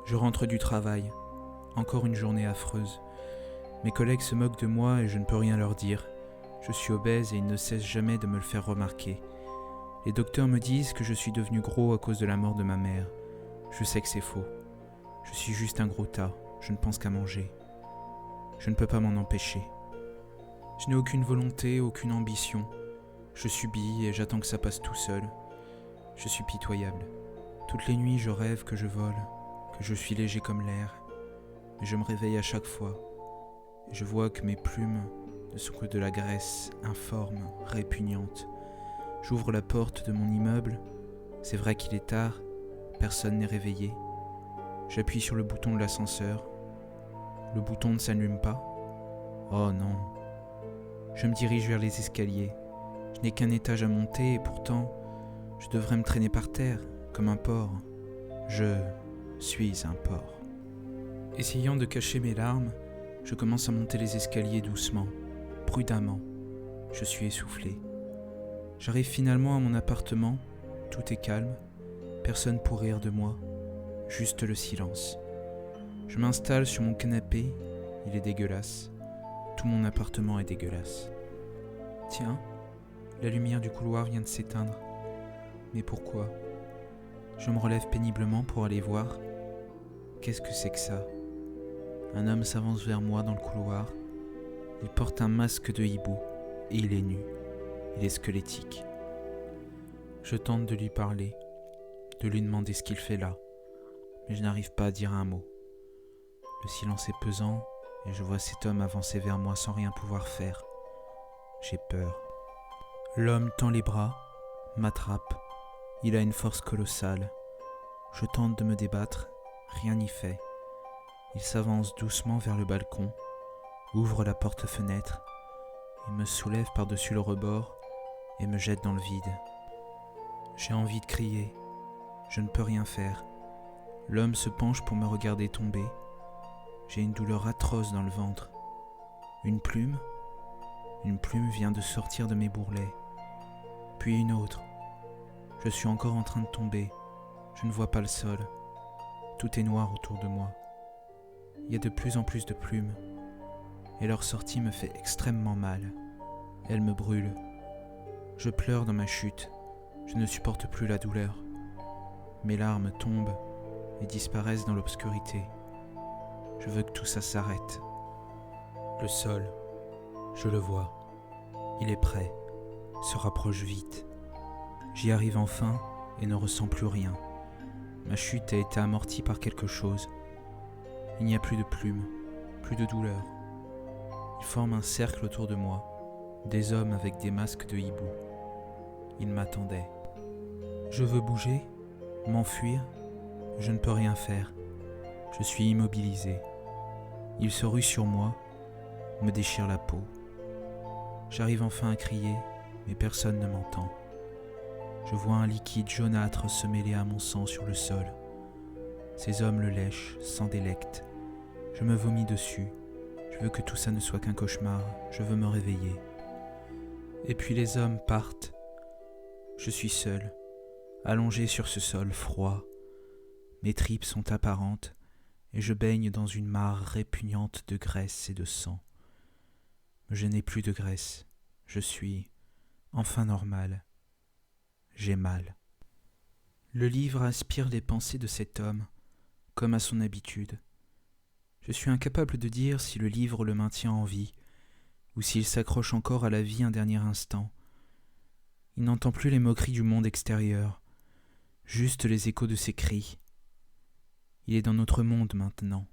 Je rentre du travail. Encore une journée affreuse. Mes collègues se moquent de moi et je ne peux rien leur dire. Je suis obèse et ils ne cessent jamais de me le faire remarquer. Les docteurs me disent que je suis devenu gros à cause de la mort de ma mère. Je sais que c'est faux. Je suis juste un gros tas. Je ne pense qu'à manger. Je ne peux pas m'en empêcher. Je n'ai aucune volonté, aucune ambition. Je subis et j'attends que ça passe tout seul. Je suis pitoyable. Toutes les nuits, je rêve que je vole, que je suis léger comme l'air. Mais je me réveille à chaque fois. Et je vois que mes plumes ne sont que de la graisse, informe, répugnante. J'ouvre la porte de mon immeuble. C'est vrai qu'il est tard. Personne n'est réveillé. J'appuie sur le bouton de l'ascenseur. Le bouton ne s'allume pas. Oh non. Je me dirige vers les escaliers. Je n'ai qu'un étage à monter et pourtant, je devrais me traîner par terre, comme un porc. Je suis un porc. Essayant de cacher mes larmes, je commence à monter les escaliers doucement, prudemment. Je suis essoufflé. J'arrive finalement à mon appartement, tout est calme, personne pour rire de moi, juste le silence. Je m'installe sur mon canapé, il est dégueulasse. Tout mon appartement est dégueulasse. Tiens, la lumière du couloir vient de s'éteindre. Mais pourquoi ? Je me relève péniblement pour aller voir. Qu'est-ce que c'est que ça ? Un homme s'avance vers moi dans le couloir. Il porte un masque de hibou et il est nu. Il est squelettique. Je tente de lui parler, de lui demander ce qu'il fait là, mais je n'arrive pas à dire un mot. Le silence est pesant et je vois cet homme avancer vers moi sans rien pouvoir faire. J'ai peur. L'homme tend les bras, m'attrape. Il a une force colossale. Je tente de me débattre, rien n'y fait. Il s'avance doucement vers le balcon, ouvre la porte-fenêtre, il me soulève par-dessus le rebord et me jette dans le vide. J'ai envie de crier, je ne peux rien faire. L'homme se penche pour me regarder tomber. J'ai une douleur atroce dans le ventre. Une plume vient de sortir de mes bourrelets. Puis une autre. Je suis encore en train de tomber. Je ne vois pas le sol. Tout est noir autour de moi. Il y a de plus en plus de plumes. Et leur sortie me fait extrêmement mal. Elle me brûle. Je pleure dans ma chute. Je ne supporte plus la douleur. Mes larmes tombent et disparaissent dans l'obscurité. Je veux que tout ça s'arrête. Le sol, je le vois. Il est prêt, se rapproche vite. J'y arrive enfin et ne ressens plus rien. Ma chute a été amortie par quelque chose. Il n'y a plus de plumes, plus de douleur. Ils forment un cercle autour de moi, des hommes avec des masques de hibou. Ils m'attendaient. Je veux bouger, m'enfuir, je ne peux rien faire. Je suis immobilisé. Ils se ruent sur moi, me déchirent la peau. J'arrive enfin à crier, mais personne ne m'entend. Je vois un liquide jaunâtre se mêler à mon sang sur le sol. Ces hommes le lèchent, s'en délectent. Je me vomis dessus. Je veux que tout ça ne soit qu'un cauchemar. Je veux me réveiller. Et puis les hommes partent. Je suis seul, allongé sur ce sol froid. Mes tripes sont apparentes et je baigne dans une mare répugnante de graisse et de sang. Je n'ai plus de graisse. Je suis enfin normal. J'ai mal. Le livre aspire les pensées de cet homme, comme à son habitude. Je suis incapable de dire si le livre le maintient en vie, ou s'il s'accroche encore à la vie un dernier instant. Il n'entend plus les moqueries du monde extérieur, juste les échos de ses cris. Il est dans notre monde maintenant.